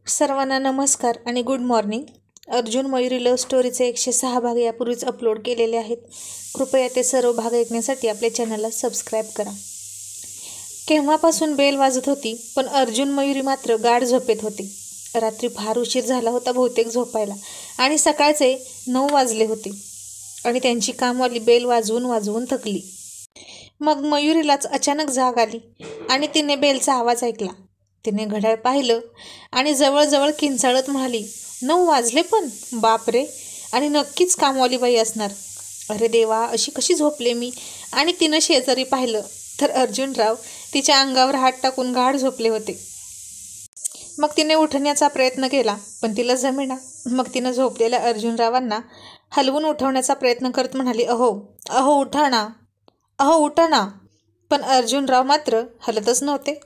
सर्वांना नमस्कार आणि good morning. Arjun Mayuri love स्टोरीचे 106 भाग यापूर्वीच अपलोड केलेले आहेत. कृपया ते सर्व भाग ऐकण्यासाठी आपल्या चॅनलला सबस्क्राईब करा. केव्हापासून बेल वाजत होती, पण अर्जुन मयुरी मात्र गाढ झोपेत होते. रात्री फार उशीर झाला होता बहुतेक झोपायला आणि सकाळचे 9 वाजले होते आणि त्यांची कामवाली बेल वाजवून थकली. मग मयुरीलाच अचानक जाग आली आणि तिने बेलचा आवाज ऐकला. तिने घड्याळ पाहिलं आणि जवळजवळ किंचाळत म्हणाली, 9 वाजले पण? बापरे, आणि नक्कीच कामवाली बाई असणार. अरे देवा, अशी कशी झोपले मी? आणि तिनं शेजारी पाहिलं तर अर्जुनराव तिच्या अंगावर हात टाकून गाढ झोपले होते. मग तिने उठण्याचा प्रयत्न केला, पण तिला जमेना. मग तिनं झोपलेल्या अर्जुनरावांना हलवून उठवण्याचा प्रयत्न करत म्हणाली, अहो अहो उठा ना, अहो उठा ना. पण अर्जुनराव मात्र हलतच नव्हते.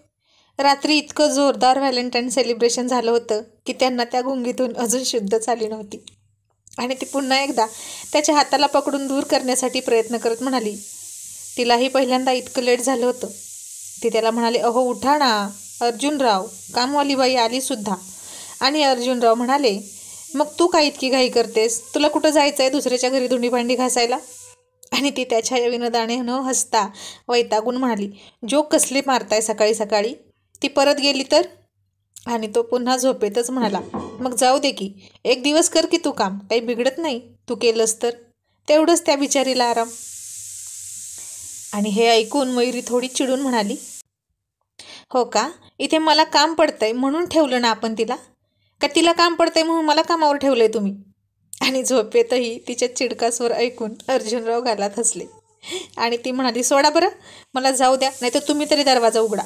रात्री इतकं जोरदार व्हॅलेंटाईन सेलिब्रेशन झालं होतं की त्यांना त्या गुंगीतून अजून शुद्ध झाली नव्हती. आणि ती पुन्हा एकदा त्याच्या हाताला पकडून दूर करण्यासाठी प्रयत्न करत म्हणाली, तिलाही पहिल्यांदा इतकं लेट झालं होतं. ती त्याला म्हणाली, अहो उठा ना अर्जुनराव, कामवाली बाई आली सुद्धा. आणि अर्जुनराव म्हणाले, मग तू काय इतकी घाई करतेस? तुला कुठं जायचं आहे दुसऱ्याच्या घरी धुणी भांडी घासायला? आणि ती त्याच्या या विनोदाने न हसता वैतागून म्हणाली, जोक कसले मारताय सकाळी सकाळी? ती परत गेली तर? आणि तो पुन्हा झोपेतच म्हणाला, मग जाऊ दे की, एक दिवस कर की तू काम, काही बिघडत नाही. तू केलंस तर तेवढंच त्या बिचारीला आराम. आणि हे ऐकून मयुरी थोडी चिडून म्हणाली, हो का, इथे मला काम पडतंय म्हणून ठेवलं ना आपण तिला? का तिला काम पडतंय म्हणून मला कामावर ठेवलंय तुम्ही? आणि झोपेतही तिच्या चिडकास्वर ऐकून अर्जुनराव गालात हसले. आणि ती म्हणाली, सोडा बरं, मला जाऊ द्या, नाही तर तुम्ही तरी दरवाजा उघडा.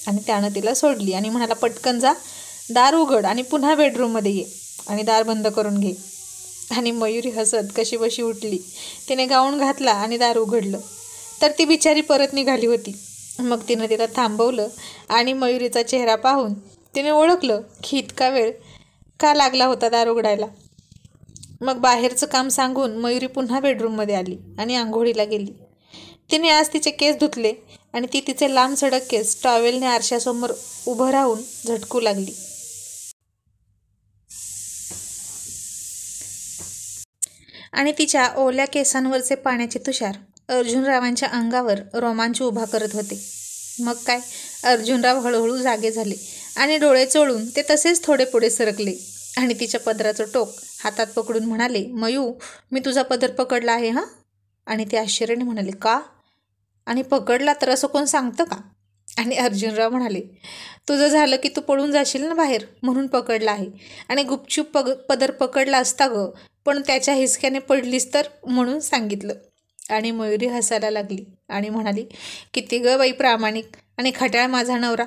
आणि त्यानं तिला सोडली आणि म्हणाला, पटकन जा, दार उघड आणि पुन्हा बेडरूममध्ये ये आणि दार बंद करून घे. आणि मयुरी हसत कशी बशी उठली. तिने गाऊन घातला आणि दार उघडलं तर ती बिचारी परत निघाली होती. मग तिनं तिला थांबवलं आणि मयुरीचा चेहरा पाहून तिने ओळखलं की इतका वेळ का लागला होता दार उघडायला. मग बाहेरचं काम सांगून मयुरी पुन्हा बेडरूममध्ये आली आणि आंघोळीला गेली. तिने आज तिचे केस धुतले आणि ती तिचे लांब सडक केस टॉवेलने आरशासमोर उभं राहून झटकू लागली. आणि तिच्या ओल्या केसांवरचे पाण्याचे तुषार अर्जुनरावांच्या अंगावर रोमांच उभा करत होते. मग काय, अर्जुनराव हळूहळू जागे झाले आणि डोळे चोळून ते तसेच थोडे पुढे सरकले आणि तिच्या पदराचं टोक हातात पकडून म्हणाले, मयू, मी तुझा पदर पकडला आहे हां. आणि ते आश्चर्याने म्हणाले, का? आणि पकडला तर असं कोण सांगतं का? आणि अर्जुनराव म्हणाले, तुझं झालं की तू पळून जाशील ना बाहेर, म्हणून पकडला आहे. आणि गुपचूप पदर पकडला असता ग, पण त्याच्या हिसक्याने पडलीस तर म्हणून सांगितलं. आणि मयुरी हसायला लागली आणि म्हणाली, किती ग बाई प्रामाणिक आणि खट्याळ माझा नवरा.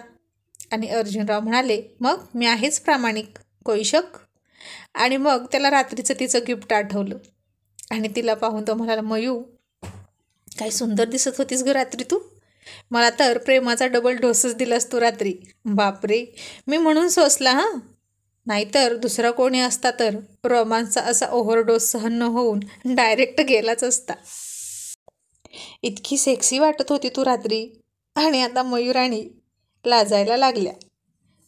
आणि अर्जुनराव म्हणाले, मग मी आहेच प्रामाणिक, कोई शक? आणि मग त्याला रात्रीचं तिचं गिफ्ट आठवलं आणि तिला पाहून तो म्हणाला, मयू, काय सुंदर दिसत होतीस ग रात्री तू. मला तर प्रेमाचा डबल डोसच दिलास तू रात्री. बापरे, मी म्हणून सोसला हां, नाहीतर दुसरा कोणी असता तर रोमांसचा असा ओव्हरडोस सहन न होऊन डायरेक्ट गेलाच असता. इतकी सेक्सी वाटत होती तू रात्री. आणि आता मयुराणी लाजायला लागल्या.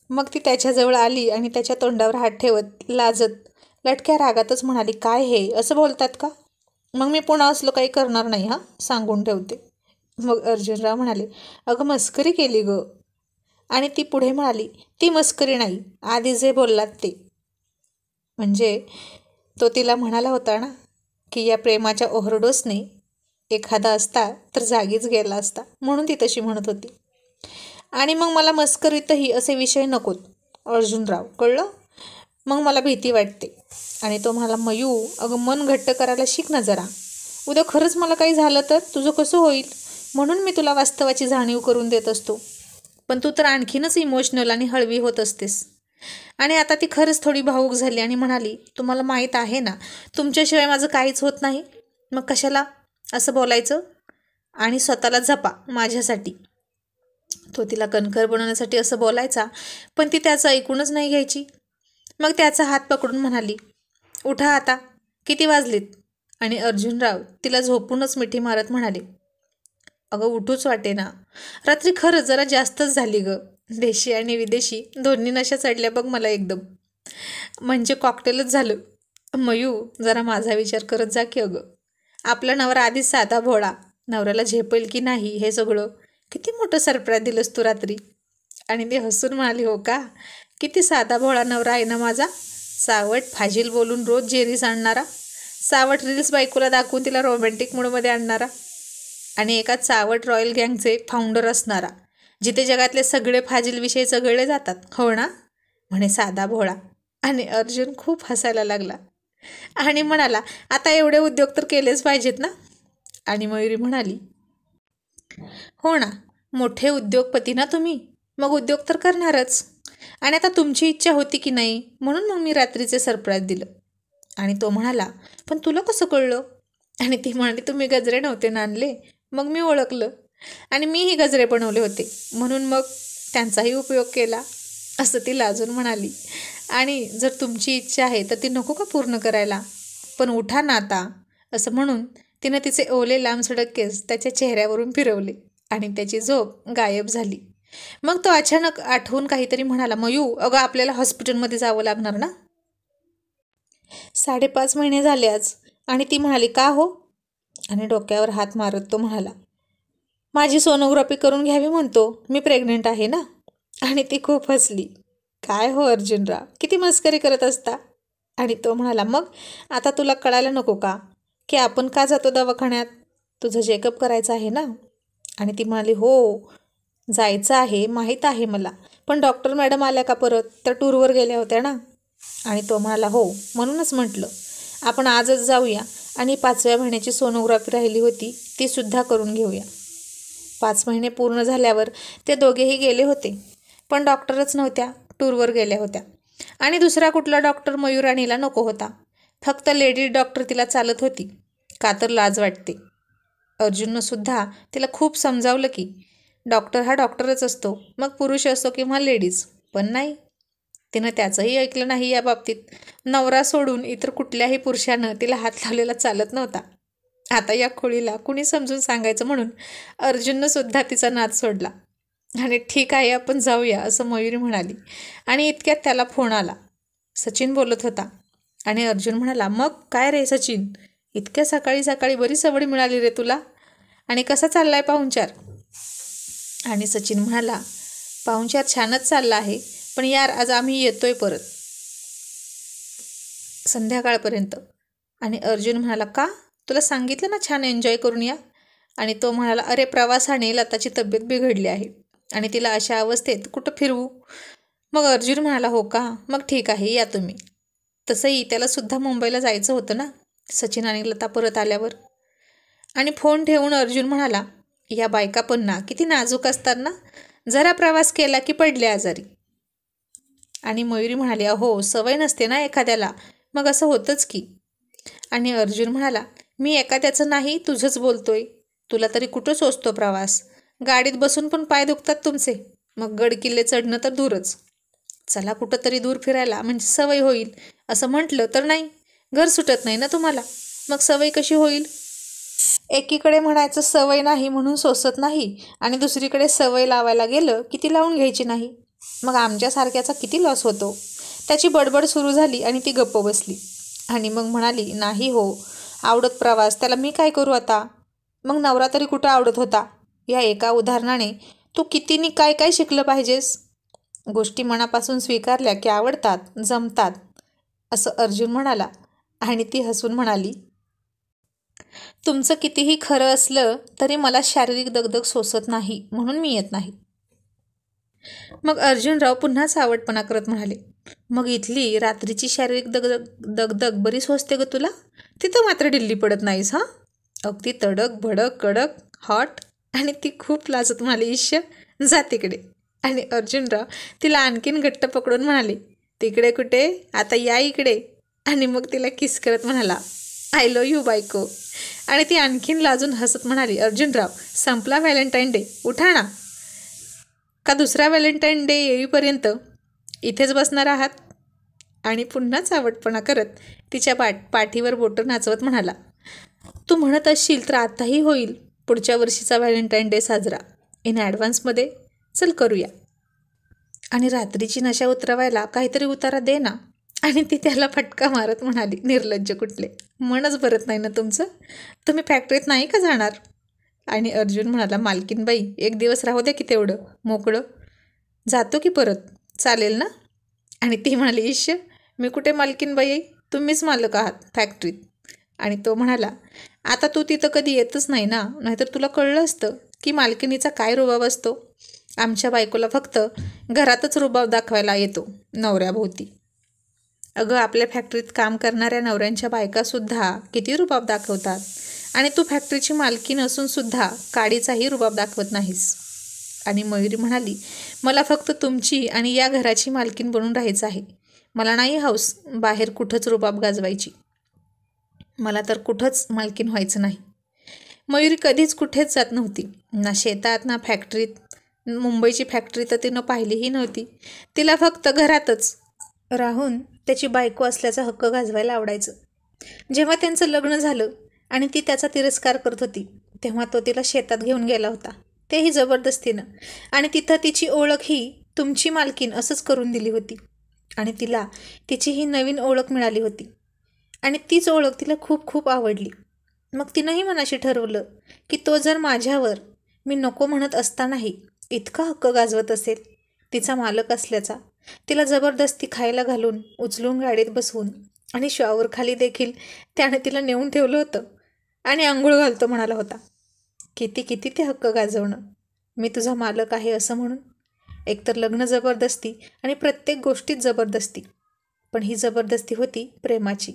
मग ती त्याच्याजवळ आली आणि त्याच्या तोंडावर हात ठेवत लाजत लटक्या रागातच म्हणाली, काय हे असं बोलतात का? मग मी पुन्हा असलं काही करणार नाही हां, सांगून ठेवते. मग अर्जुनराव म्हणाले, अगं मस्करी केली ग. आणि ती पुढे म्हणाली, ती मस्करी नाही, आधी जे बोललात ते. म्हणजे तो तिला म्हणाला होता ना की या प्रेमाच्या ओव्हरडोसने एखादा असता तर जागीच गेला असता, म्हणून ती तशी म्हणत होती. आणि मग मला मस्करीतही असे विषय नकोत अर्जुनराव, कळलं? मग मला भीती वाटते. आणि तो म्हणाला, मयू, अगं मन घट्ट करायला शिक ना जरा. उद्या खरंच मला काही झालं तर तुझं कसं होईल? म्हणून मी तुला वास्तवाची जाणीव करून देत असतो. पण तू तर आणखीनच इमोशनल आणि हळवी होत असतेस. आणि आता ती खरंच थोडी भावूक झाली आणि म्हणाली, तुम्हाला माहीत आहे ना, तुमच्याशिवाय माझं काहीच होत नाही. मग कशाला असं बोलायचं? आणि स्वतःला जपा माझ्यासाठी. तो तिला कणखर बनवण्यासाठी असं बोलायचा, पण ती त्याचं ऐकूनच नाही घ्यायची. मग त्याचा हात पकडून म्हणाली, उठा आता, किती वाजलीत? आणि अर्जुनराव तिला झोपूनच मिठी मारत म्हणाले, अगं उठूच वाटे ना, रात्री खरंच जरा जास्तच झाली ग. देशी आणि विदेशी दोन्ही नशा चढल्या बघ मला एकदम. म्हणजे कॉकटेलच झालं. मयू, जरा माझा विचार करत जा की अगं. आपला नवरा आधीच साधा भोळा, नवऱ्याला झेपेल की नाही हे सगळं. किती मोठं सरप्राईज दिलंस तू रात्री. आणि ती हसून म्हणाली, हो का, किती साधा भोळा नवरा आहे ना माझा. सावट फाजील बोलून रोज जेरीस आणणारा, सावट रील्स बायकोला दाखवून तिला रोमॅन्टिक मूडमध्ये आणणारा, आणि एका चावट रॉयल गँगचे फाउंडर असणारा, जिथे जगातले सगळे फाजील विषय चघळले जातात, हो ना, म्हणे साधा भोळा. आणि अर्जुन खूप हसायला लागला आणि म्हणाला, आता एवढे उद्योग तर केलेच पाहिजेत ना. आणि मयुरी म्हणाली, हो ना, मोठे उद्योगपती ना तुम्ही, मग उद्योग तर करणारच. आणि आता तुमची इच्छा होती की नाही, म्हणून मग मी रात्रीचे सरप्राईज दिलं. आणि तो म्हणाला, पण तुला कसं कळलं. आणि ती म्हणाली, तुम्ही गजरे नव्हते ना आणले, मग मी ओळखलं. आणि मीही गजरे बनवले होते, म्हणून मग त्यांचाही उपयोग केला, असं ती लाजून म्हणाली. आणि जर तुमची इच्छा आहे तर ती नको का पूर्ण करायला, पण उठा ना आता, असं म्हणून तिनं तिचे ओले लांबसडक केस त्याच्या चेहऱ्यावरून फिरवले आणि त्याची झोप गायब झाली. मग तो अचानक आठवून काहीतरी म्हणाला, मयू, अगं आपल्याला हॉस्पिटलमध्ये जावं लागणार ना. 5.5 महिने झाले आज. आणि ती म्हणाली, का हो. आणि डोक्यावर हात मारत तो म्हणाला, माझी सोनोग्राफी करून घ्यावी म्हणतो, मी प्रेग्नेंट आहे ना. आणि ती खूप हसली. काय हो अर्जुनराव, किती मस्करी करत असता. आणि तो म्हणाला, मग आता तुला कळायला नको का की आपण का जातो दवाखान्यात, तुझं चेकअप करायचं आहे ना. आणि ती म्हणाली, हो जायचं आहे, माहीत आहे मला, पण डॉक्टर मॅडम आल्या का परत, त्या टूरवर गेल्या होत्या ना. आणि तो म्हणाला, हो म्हणूनच म्हटलं आपण आजच जाऊया आणि 5व्या महिन्याची सोनोग्राफी राहिली होती ती सुद्धा करून घेऊया. 5 महिने पूर्ण झाल्यावर ते दोघेही गेले होते, पण डॉक्टरच नव्हत्या, टूरवर गेल्या होत्या. आणि दुसरा कुठला डॉक्टर मयुराणीला नको होता, फक्त लेडी डॉक्टर तिला चालत होती, का तर लाज वाटते. अर्जुननं सुद्धा तिला खूप समजावलं की डॉक्टर हा डॉक्टरच असतो, मग पुरुष असो किंवा लेडीज, पण नाही, तिनं त्याचंही ऐकलं नाही या बाबतीत. नवरा सोडून इतर कुठल्याही पुरुषानं तिला हात लावलेला चालत नव्हता. आता या खोळीला कुणी समजून सांगायचं म्हणून अर्जुननं सुद्धा तिचा नाद सोडला. आणि ठीक आहे आपण जाऊया, असं मयुरी म्हणाली. आणि इतक्यात त्याला फोन आला. सचिन बोलत होता. आणि अर्जुन म्हणाला, मग काय रे सचिन, इतक्या सकाळी सकाळी बरी सवड मिळाली रे तुला, आणि कसा चाललाय पाहुणचार. आणि सचिन म्हणाला, पाहुणचार छानच चालला आहे, पण यार आज आम्ही येतोय परत संध्याकाळपर्यंत. आणि अर्जुन म्हणाला, का, तुला सांगितलं ना छान एन्जॉय करून या. आणि तो म्हणाला, अरे प्रवासाने लताची तब्येत बिघडली आहे आणि तिला अशा अवस्थेत कुठं फिरवू. मग अर्जुन म्हणाला, हो का, मग ठीक आहे या तुम्ही. तसंही त्याला सुद्धा मुंबईला जायचं होतं ना सचिन आणि लता परत आल्यावर. आणि फोन ठेवून अर्जुन म्हणाला, या बायका पण ना किती नाजूक असतात ना, जरा प्रवास केला की पडले आजारी. आणि मयुरी म्हणाली, अहो सवय नसते ना एखाद्याला, मग असं होतंच की. आणि अर्जुन म्हणाला, मी एखाद्याचं नाही तुझंच बोलतोय, तुला तरी कुठं सोचतो प्रवास, गाडीत बसून पण पाय दुखतात तुमचे, मग गड किल्ले चढणं तर दूरच. चला कुठं तरी दूर फिरायला, म्हणजे सवय होईल. असं म्हटलं तर नाही, घर सुटत नाही ना तुम्हाला, मग सवय कशी होईल. एकीकडे म्हणायचं सवय नाही म्हणून सोसत नाही, आणि दुसरीकडे सवय लावायला गेलं की ती लावून घ्यायची नाही, मग आमच्यासारख्याचा किती लॉस होतो. त्याची बडबड सुरू झाली आणि ती गप्प बसली. आणि मग म्हणाली, नाही हो आवडत प्रवास, त्याला मी काय करू आता. मग नवरा तरी कुठं आवडत होता. या एका उदाहरणाने तू कितीनी काय काय शिकलं पाहिजेस. गोष्टी मनापासून स्वीकारल्या की आवडतात, जमतात, असं अर्जुन म्हणाला. आणि ती हसून म्हणाली, तुमचं कितीही खरं असलं तरी मला शारीरिक दगदग सोसत नाही, म्हणून मी येत नाही. मग अर्जुनराव पुन्हा सावटपणा करत म्हणाले, मग इथली रात्रीची शारीरिक दगदग बरी सोसते ग तुला, तिथं मात्र ढिल्ली पडत नाहीस हां, अगदी तडक भडक कडक हॉट. आणि ती खूप लाजत म्हणाली, ईश्य जा तिकडे. आणि अर्जुनराव तिला आणखीन घट्ट पकडून म्हणाले, तिकडे कुठे, आता या इकडे. आणि मग तिला किस करत म्हणाला, आय लव्ह यू बायको. आणि ती आणखीन लाजून हसत म्हणाली, अर्जुनराव संपला व्हॅलेंटाईन डे, उठा ना, का दुसरा व्हॅलेंटाईन डे येईपर्यंत इथेच बसणार आहात. आणि पुन्हा चावटपणा करत तिच्या पाठीवर बोटं नाचवत म्हणाला, तू म्हणत असशील तर आताही होईल पुढच्या वर्षीचा व्हॅलेंटाईन डे साजरा, इन ॲडव्हान्समध्ये, चल करूया. आणि रात्रीची नशा उतरवायला काहीतरी उतारा दे ना, आणि ती त्याला फटका मारत म्हणाली, निर्लज्ज कुठले, मनच भरत नाही ना तुमचं? तुम्ही फॅक्टरीत नाही का जाणार? आणि अर्जुन म्हणाला, मालकीनबाई, एक दिवस राहू द्या की तेवढं मोकळं, जातो की परत, चालेल ना? आणि ती म्हणाली, ईश्य, मी कुठे मालकीनबाई आहे, तुम्हीच मालक आहात फॅक्टरीत. आणि तो म्हणाला, आता तू तिथं कधी येतच नाही ना, नाहीतर तुला कळलं असतं की मालकिनीचा काय रुबाब असतो. आमच्या बायकोला फक्त घरातच रुबाब दाखवायला येतो नवऱ्याभोवती. अगं, आपल्या फॅक्टरीत काम करणाऱ्या नवऱ्यांच्या बायकासुद्धा किती रुबाब दाखवतात, आणि तू फॅक्टरीची मालकीण असूनसुद्धा काडीचाही रुबाब दाखवत नाहीस. आणि मयुरी म्हणाली, मला फक्त तुमची आणि या घराची मालकीण बनून राहायचं आहे. मला नाही हौस बाहेर कुठंच रुबाब गाजवायची. मला तर कुठंच मालकीण व्हायचं नाही. मयुरी कधीच कुठेच जात नव्हती, ना शेतात ना फॅक्टरीत. मुंबईची फॅक्टरी तर तिनं पाहिलीही नव्हती. तिला फक्त घरातच राहून त्याची बायको असल्याचा हक्क गाजवायला आवडायचं. जेव्हा त्यांचं लग्न झालं आणि ती त्याचा तिरस्कार करत होती, तेव्हा तो तिला शेतात घेऊन गेला होता, तेही जबरदस्तीनं. आणि तिथं तिची ओळख ही तुमची मालकीण असंच करून दिली होती. आणि तिला तिची ही नवीन ओळख मिळाली होती, आणि तीच ओळख तिला खूप खूप आवडली. मग तिनंही मनाशी ठरवलं की तो जर माझ्यावर मी नको म्हणत असतानाही इतका हक्क गाजवत असेल तिचा मालक असल्याचा, तिला जबरदस्ती खायला घालून, उचलून गाडीत बसवून आणि शॉवरखाली देखील त्याने तिला नेऊन ठेवलं होतं आणि आंघोळ घालतो म्हणाला होता. किती किती ते हक्क गाजवणं, मी तुझा मालक आहे असं म्हणून. एकतर लग्न जबरदस्ती आणि प्रत्येक गोष्टीत जबरदस्ती. पण ही जबरदस्ती होती प्रेमाची,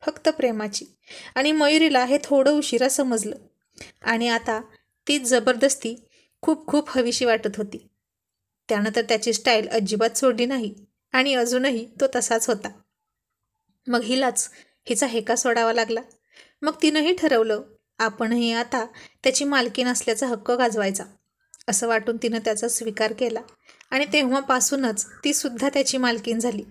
फक्त प्रेमाची. आणि मयुरीला हे थोडं उशिरा समजलं. आणि आता तीच जबरदस्ती खूप खूप हवीशी वाटत होती. त्यानं तर त्याची स्टाईल अजिबात सोडली नाही, आणि अजूनही तो तसाच होता. मग हिलाच हिचा हेका सोडावा लागला. मग तिनंही ठरवलं, आपणही आता त्याची मालकीण असल्याचा हक्क गाजवायचा. असं वाटून तिनं त्याचा स्वीकार केला, आणि तेव्हापासूनच ती सुद्धा त्याची मालकीण झाली.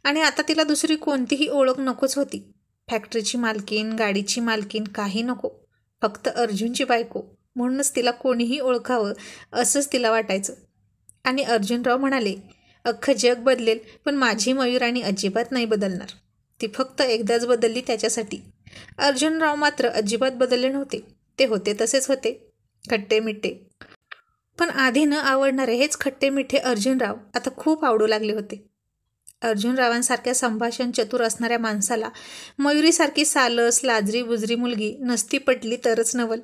आणि आता तिला दुसरी कोणतीही ओळख नकोच होती. फॅक्टरीची मालकीण, गाडीची मालकीण, काही नको, फक्त अर्जुनची बायको. म्हणूनच तिला कोणीही ओळखावं असंच तिला वाटायचं. आणि अर्जुनराव म्हणाले, अख्खं जग बदलेल, पण माझी मयुराणी अजिबात नाही बदलणार. ती फक्त एकदाच बदलली त्याच्यासाठी. अर्जुनराव मात्र अजिबात बदलले नव्हते. ते होते तसेच होते, खट्टे मिठ्ठे. पण आधी न आवडणारे हेच खट्टे मिठ्ठे अर्जुनराव आता खूप आवडू लागले होते. अर्जुनरावांसारख्या संभाषण चतुर असणाऱ्या माणसाला मयुरीसारखी सालस, लाजरी बुजरी मुलगी नसती पटली तरच नवल.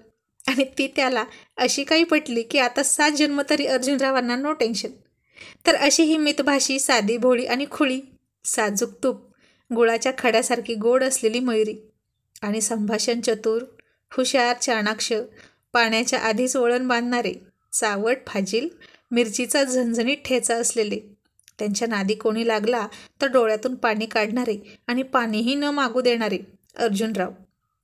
आणि ती त्याला अशी काही पटली की आता 7 जन्म तरी अर्जुनरावांना नो टेन्शन. तर अशी ही मितभाषी, साधी भोळी आणि खुळी, साजूक तूप गुळाच्या खड्यासारखी गोड असलेली मयुरी, आणि संभाषण चतुर, हुशार, चाणाक्ष, पाण्याच्या आधीच वळण बांधणारे, चावट, फाजील, मिरचीचा झणझणीत ठेचा असलेले, त्यांच्या नादी कोणी लागला तर डोळ्यातून पाणी काढणारे आणि पाणीही न मागू देणारे अर्जुनराव.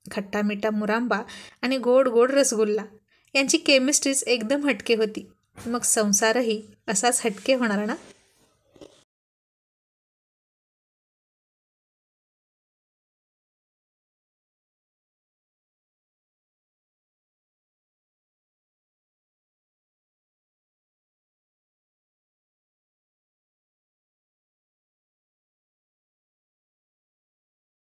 खट्टा मिठा मुरांबा आणि गोड गोड रसगुल्ला यांची केमिस्ट्रीच एकदम हटके होती. मग संसारही असाच हटके होणार ना.